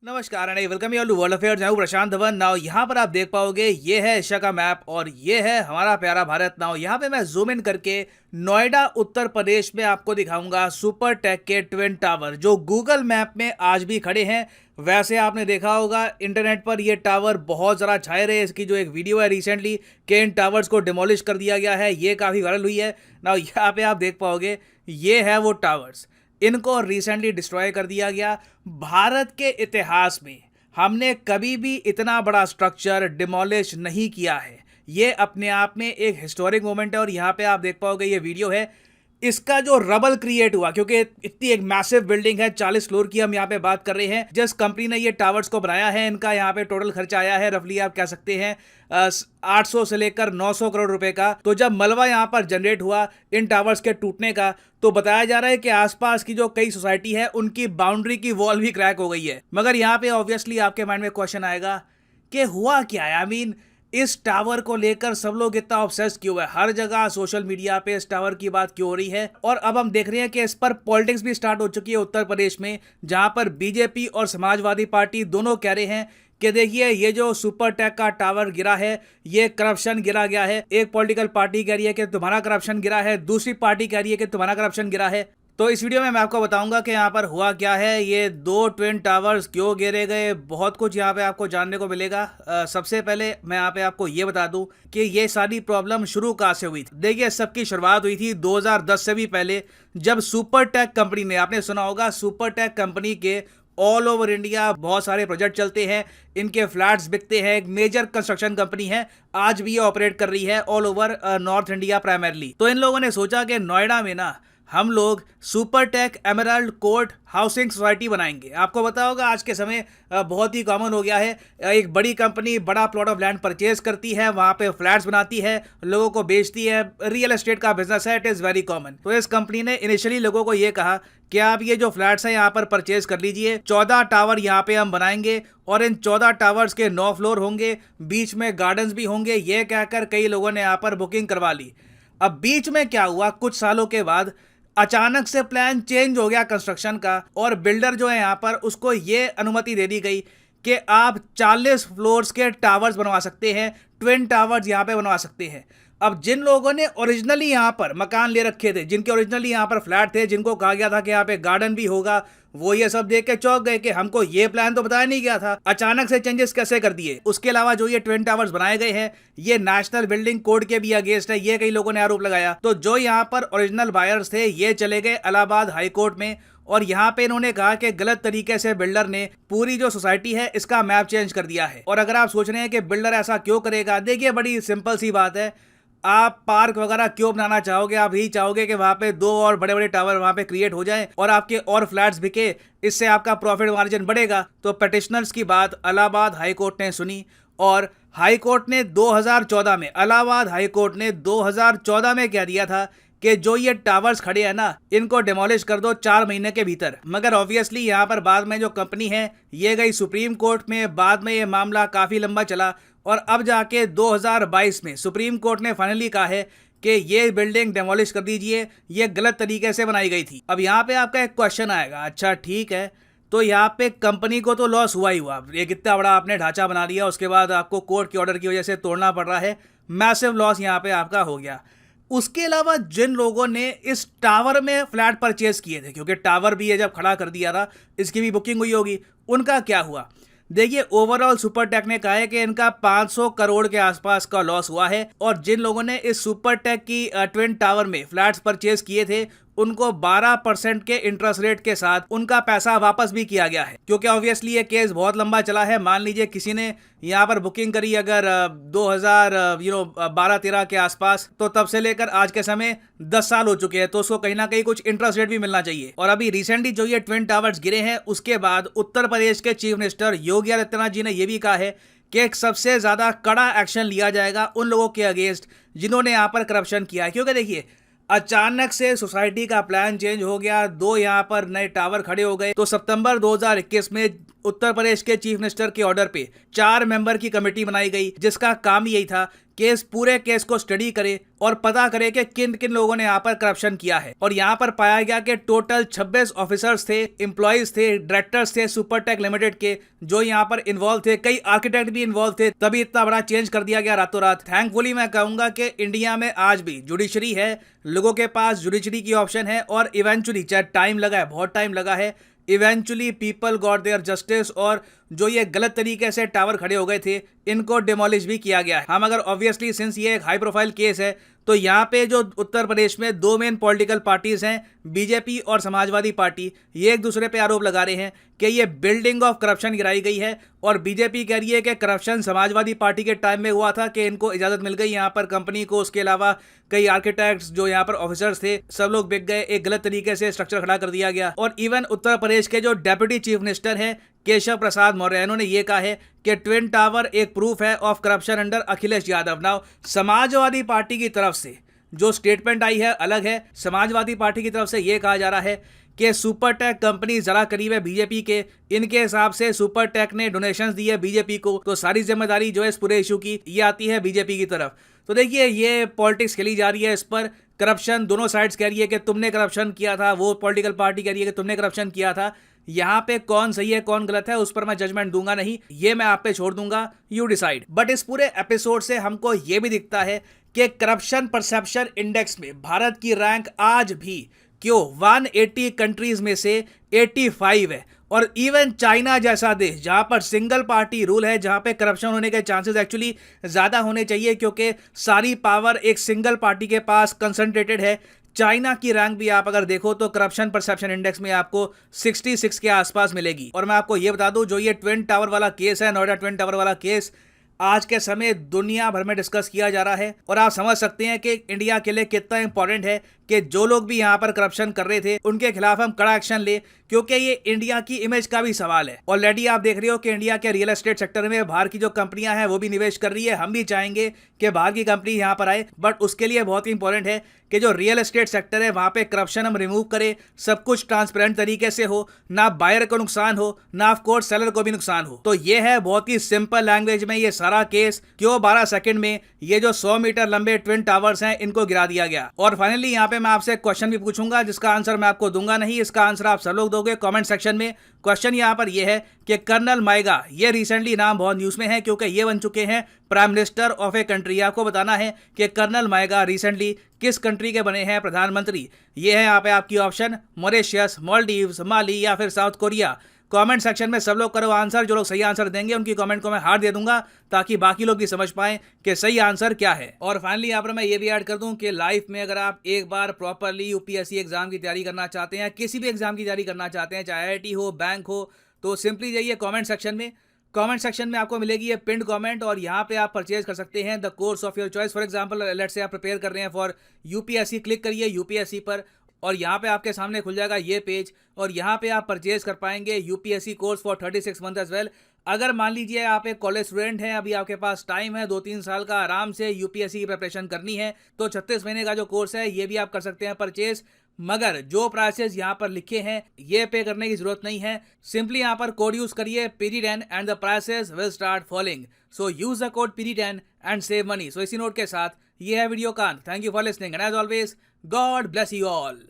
नमस्कार and welcome you all to world affairs. मैं हूं प्रशांत धवन। नाउ यहाँ पर आप देख पाओगे ये है एशिया का मैप और ये है हमारा प्यारा भारत। नाउ यहाँ पे मैं जूम इन करके नोएडा उत्तर प्रदेश में आपको दिखाऊंगा सुपर टेक के ट्विन टावर जो गूगल मैप में आज भी खड़े हैं। वैसे आपने देखा होगा इंटरनेट पर ये टावर बहुत ज़रा छाए रहे। इसकी जो एक वीडियो है रिसेंटली कि इन टावर्स को डिमोलिश कर दिया गया है, ये काफ़ी वायरल हुई है। नाउ यहाँ पे आप देख पाओगे ये है वो टावर्स, इनको रिसेंटली डिस्ट्रॉय कर दिया गया। भारत के इतिहास में हमने कभी भी इतना बड़ा स्ट्रक्चर डिमोलिश नहीं किया है। ये अपने आप में एक हिस्टोरिक मोमेंट है और यहाँ पे आप देख पाओगे ये वीडियो है, इसका जो रबल क्रिएट हुआ, क्योंकि इतनी एक मैसिव बिल्डिंग है, 40 फ्लोर की हम यहाँ पे बात कर रहे हैं। जिस कंपनी ने ये टावर्स को बनाया है इनका यहाँ पे टोटल खर्चा आया है रफली आप कह सकते हैं 800 से लेकर 900 करोड़ रुपए का। तो जब मलबा यहाँ पर जनरेट हुआ इन टावर्स के टूटने का, तो बताया जा रहा है कि आसपास की जो कई सोसाइटी है उनकी बाउंड्री की वॉल भी क्रैक हो गई है। मगर यहाँ पे ऑब्वियसली आपके माइंड में क्वेश्चन आएगा कि हुआ क्या है। आई मीन इस टावर को लेकर सब लोग इतना ऑब्सेस क्यों है, हर जगह सोशल मीडिया पे इस टावर की बात क्यों हो रही है। और अब हम देख रहे हैं कि इस पर पॉलिटिक्स भी स्टार्ट हो चुकी है उत्तर प्रदेश में, जहां पर बीजेपी और समाजवादी पार्टी दोनों कह रहे हैं कि देखिए ये जो सुपर टेक का टावर गिरा है ये करप्शन गिरा गया है। एक पॉलिटिकल पार्टी कह रही है कि तुम्हारा करप्शन गिरा है, दूसरी पार्टी कह रही है कि तुम्हारा करप्शन गिरा है। तो इस वीडियो में मैं आपको बताऊंगा कि यहाँ पर हुआ क्या है, ये दो ट्विन टावर्स क्यों गिरे गए, बहुत कुछ यहाँ पे आपको जानने को मिलेगा। सबसे पहले मैं यहाँ पे आपको ये बता दूं कि ये सारी प्रॉब्लम शुरू कहाँ से हुई थी। देखिए सबकी शुरुआत हुई थी 2010 से भी पहले, जब सुपर टेक कंपनी ने, आपने सुना होगा सुपर टेक कंपनी के ऑल ओवर इंडिया बहुत सारे प्रोजेक्ट चलते हैं, इनके फ्लैट्स बिकते हैं, एक मेजर कंस्ट्रक्शन कंपनी है, आज भी ये ऑपरेट कर रही है all over north India primarily. तो इन लोगों ने सोचा कि नोएडा में ना हम लोग Supertech Emerald Court housing society बनाएंगे। आपको पता होगा आज के समय बहुत ही कॉमन हो गया है, एक बड़ी कंपनी बड़ा प्लॉट ऑफ लैंड परचेज करती है, वहां पे फ्लैट्स बनाती है, लोगों को बेचती है, रियल एस्टेट का बिजनेस है, इट इज़ वेरी कॉमन। तो इस कंपनी ने इनिशियली लोगों को ये कहा कि आप ये जो फ्लैट्स हैं यहाँ पर परचेज कर लीजिए, 14 टावर यहाँ पे हम बनाएंगे और इन 14 टावर्स के 9 फ्लोर होंगे, बीच में गार्डन्स भी होंगे। ये कहकर कई लोगों ने यहाँ पर बुकिंग करवा ली। अब बीच में क्या हुआ, कुछ सालों के बाद अचानक से प्लान चेंज हो गया कंस्ट्रक्शन का और बिल्डर जो है यहाँ पर उसको ये अनुमति दे दी गई कि आप 40 फ्लोर्स के टावर्स बनवा सकते हैं, ट्विन टावर्स यहाँ पे बनवा सकते हैं। अब जिन लोगों ने ओरिजिनली यहाँ पर मकान ले रखे थे, जिनके ओरिजिनली यहाँ पर फ्लैट थे, जिनको कहा गया था कि यहाँ पे गार्डन भी होगा, वो ये सब देख के चौंक गए कि हमको ये प्लान तो बताया नहीं गया था, अचानक से चेंजेस कैसे कर दिए। उसके अलावा जो ये ट्विन टावर्स बनाए गए हैं ये नेशनल बिल्डिंग कोड के भी अगेंस्ट है, ये कई लोगों ने आरोप लगाया। तो जो यहाँ पर ओरिजिनल बायर्स थे ये चले गए इलाहाबाद हाई कोर्ट में और यहाँ पे इन्होंने कहा कि गलत तरीके से बिल्डर ने पूरी जो सोसाइटी है इसका मैप चेंज कर दिया है। और अगर आप सोच रहे हैं कि बिल्डर ऐसा क्यों करेगा, देखिए बड़ी सिंपल सी बात है, आप पार्क वगैरह क्यों बनाना चाहोगे, आप यही चाहोगे कि वहां पे दो और बड़े बड़े टावर वहां पे क्रिएट हो जाएं और आपके और फ्लैट्स बिके, इससे आपका प्रॉफिट मार्जिन बढ़ेगा। तो पिटिशनर्स की बात इलाहाबाद हाई कोर्ट ने सुनी और हाई कोर्ट ने 2014 में, इलाहाबाद हाई कोर्ट ने 2014 में कह दिया था कि जो ये टावर्स खड़े हैं ना इनको डिमोलिश कर दो 4 महीने के भीतर। मगर ऑब्वियसली यहाँ पर बाद में जो कंपनी है ये गई सुप्रीम कोर्ट में, बाद में ये मामला काफ़ी लंबा चला और अब जाके 2022 में सुप्रीम कोर्ट ने फाइनली कहा है कि ये बिल्डिंग डेमोलिश कर दीजिए, ये गलत तरीके से बनाई गई थी। अब यहाँ पे आपका एक क्वेश्चन आएगा, अच्छा ठीक है तो यहाँ पे कंपनी को तो लॉस हुआ ही हुआ, ये कितना बड़ा आपने ढांचा बना दिया, उसके बाद आपको कोर्ट के ऑर्डर की वजह से तोड़ना पड़ रहा है, मैसिव लॉस यहाँ पे आपका हो गया। उसके अलावा जिन लोगों ने इस टावर में फ्लैट परचेज किए थे, क्योंकि टावर भी ये जब खड़ा कर दिया था इसकी भी बुकिंग हुई होगी, उनका क्या हुआ। देखिए ओवरऑल सुपर टेक ने कहा है कि इनका 500 करोड़ के आसपास का लॉस हुआ है और जिन लोगों ने इस सुपर टेक की ट्विन टावर में फ्लैट्स परचेज किए थे उनको 12% के इंटरेस्ट रेट के साथ उनका पैसा वापस भी किया गया है। क्योंकि ऑब्वियसली ये केस बहुत लंबा चला है। मान लीजिए किसी ने यहाँ पर बुकिंग करी अगर 2012-13 के आसपास, तो तब से लेकर आज के समय 10 साल हो चुके हैं, तो उसको कहीं ना कहीं कुछ इंटरेस्ट रेट भी मिलना चाहिए। और अभी रिसेंटली जो ये ट्विन टावर्स गिरे हैं उसके बाद उत्तर प्रदेश के चीफ मिनिस्टर योगी आदित्यनाथ जी ने यह भी कहा है कि एक सबसे ज्यादा कड़ा एक्शन लिया जाएगा उन लोगों के अगेंस्ट जिन्होंने यहाँ पर करप्शन किया है। क्योंकि देखिए अचानक से सोसाइटी का प्लान चेंज हो गया, 2 यहाँ पर नए टावर खड़े हो गए। तो सितंबर 2021 में उत्तर प्रदेश के चीफ मिनिस्टर के ऑर्डर पे 4 मेंबर की कमेटी बनाई गई, जिसका काम यही था पूरे केस को स्टडी करे और पता करे कि किन किन लोगों ने यहाँ पर करप्शन किया है। और यहाँ पर पाया गया कि टोटल 26 ऑफिसर्स थे, एम्प्लॉइज थे, डायरेक्टर्स थे सुपरटेक लिमिटेड के, जो यहाँ पर इन्वॉल्व थे। कई आर्किटेक्ट भी इन्वॉल्व थे, तभी इतना बड़ा चेंज कर दिया गया रातों रात। थैंकफुली मैं कहूंगा कि इंडिया में आज भी जुडिशरी है, लोगों के पास जुडिशरी की ऑप्शन है, और इवेंचुअली, चाहे टाइम लगा है, बहुत टाइम लगा है, eventually people got their justice. और जो ये गलत तरीके से टावर खड़े हो गए थे, इनको डिमोलिश भी किया गया है। हम अगर ऑब्वियसली, सिंस ये एक हाई प्रोफाइल केस है, तो यहाँ पे जो उत्तर प्रदेश में 2 मेन पॉलिटिकल पार्टीज हैं, बीजेपी और समाजवादी पार्टी, ये एक दूसरे पे आरोप लगा रहे हैं कि ये बिल्डिंग ऑफ करप्शन गिराई गई है। और बीजेपी कह रही है कि करप्शन समाजवादी पार्टी के टाइम में हुआ था, कि इनको इजाजत मिल गई यहाँ पर कंपनी को। उसके अलावा कई आर्किटेक्ट्स जो यहाँ पर ऑफिसर्स थे, सब लोग बिक गए, एक गलत तरीके से स्ट्रक्चर खड़ा कर दिया गया। और इवन उत्तर प्रदेश के जो डेप्यूटी चीफ मिनिस्टर हैं केशव प्रसाद मौर्य, इन्होंने ये कहा है कि ट्विन टावर एक प्रूफ है of corruption under Akhilesh Yadav. Now Samajwadi party की तरफ से जो स्टेटमेंट आई है अलग है। समाजवादी पार्टी की तरफ से यह कहा जा रहा है कि सुपरटेक कंपनी जरा करीब है बीजेपी के, इनके हिसाब से सुपरटेक ने डोनेशंस दी है बीजेपी को, तो सारी जिम्मेदारी जो है इस पूरे इशू की, ये आती है बीजेपी की तरफ। तो देखिए, ये पॉलिटिक्स खेली जा रही है इस पर। करप्शन दोनों साइड्स कह रही है कि तुमने करप्शन किया था, वो पॉलिटिकल पार्टी कह रही है कि तुमने करप्शन किया था। यहाँ पे कौन सही है कौन गलत है, उस पर मैं जजमेंट दूंगा नहीं, ये मैं आप पे छोड़ दूंगा, यू डिसाइड। बट इस पूरे एपिसोड से हमको ये भी दिखता है कि करप्शन परसेप्शन इंडेक्स में भारत की रैंक आज भी क्यों 180 कंट्रीज में से 85 है। और इवन चाइना जैसा देश, जहां पर सिंगल पार्टी रूल है, जहां पे करप्शन होने के चांसेस एक्चुअली ज्यादा होने चाहिए, क्योंकि सारी पावर एक सिंगल पार्टी के पास कंसंट्रेटेड है। चाइना की रैंक भी आप अगर देखो तो करप्शन परसेप्शन इंडेक्स में आपको 66 के आसपास मिलेगी। और मैं आपको ये बता दूं, जो ये ट्विन टावर वाला केस है, नोएडा ट्विन टावर वाला केस, आज के समय दुनिया भर में डिस्कस किया जा रहा है। और आप समझ सकते हैं कि इंडिया के लिए कितना इंपॉर्टेंट है कि जो लोग भी यहाँ पर करप्शन कर रहे थे, उनके खिलाफ हम कड़ा एक्शन ले, क्योंकि ये इंडिया की इमेज का भी सवाल है। ऑलरेडी आप देख रहे हो कि इंडिया के रियल एस्टेट सेक्टर में बाहर की जो कंपनियां हैं वो भी निवेश कर रही है। हम भी चाहेंगे कि बाहर की कंपनी यहाँ पर आए, बट उसके लिए बहुत ही इंपॉर्टेंट है कि जो रियल एस्टेट सेक्टर है वहां पे करप्शन हम रिमूव करें, सब कुछ ट्रांसपेरेंट तरीके से हो, ना बायर को नुकसान हो, ना ऑफ कोर्स सेलर को भी नुकसान हो। तो ये है बहुत ही सिंपल लैंग्वेज में ये सारा केस, क्यों 12 सेकंड में ये जो 100 मीटर लंबे ट्विन टावर्स हैं इनको गिरा दिया गया। और फाइनली यहाँ पे मैं आपसे एक क्वेश्चन भी पूछूंगा, जिसका आंसर मैं आपको दूंगा नहीं, इसका आंसर आप सब लोग दोगे कमेंट सेक्शन में। क्वेश्चन यहाँ पर यह है कि कर्नल माइगा, ये रिसेंटली नाम बहुत न्यूज में है क्योंकि ये बन चुके हैं prime minister of a country. आपको बताना है कि कर्नल माइगा रिसेंटली किस कंट्री के बने हैं प्रधानमंत्री। ये है यहाँ पे आपकी ऑप्शन, मॉरिशस, मालदीव्स, माली या फिर साउथ कोरिया। कमेंट सेक्शन में सब लोग करो आंसर। जो लोग सही आंसर देंगे उनकी कमेंट को मैं हार्ट दे दूंगा, ताकि बाकी लोग भी समझ पाएं कि सही आंसर क्या है। और फाइनली यहाँ पर मैं ये भी ऐड कर दूं कि लाइफ में अगर आप एक बार प्रॉपरली यूपीएससी एग्जाम की तैयारी करना चाहते हैं, किसी भी एग्जाम की तैयारी करना चाहते हैं, चाहे आईआईटी हो, बैंक हो, तो सिंपली जाइए कमेंट सेक्शन में। कमेंट सेक्शन में आपको मिलेगी ये पिंड कमेंट, और यहाँ पे आप परचेज कर सकते हैं the course of your choice. For example, let's say आप प्रिपेयर कर रहे हैं फॉर यूपीएससी, क्लिक करिए यूपीएससी पर, और यहाँ पे आपके सामने खुल जाएगा ये पेज, और यहाँ पे आप परचेज कर पाएंगे UPSC course for 36 month as well. अगर मान लीजिए आप एक कॉलेज स्टूडेंट हैं, अभी आपके पास टाइम है 2-3 साल का, आराम से यूपीएससी की प्रिपरेशन करनी है, तो 36 महीने का जो कोर्स है ये भी आप कर सकते हैं परचेज। मगर जो प्राइसेस यहाँ पर लिखे हैं ये पे करने की जरूरत नहीं है, सिंपली यहाँ पर कोड यूज करिए PD10 and the prices will start falling. So use the code PD10 and save money. So इसी नोट के साथ ये है वीडियो का अंत। Thank you for listening and as always God bless you all.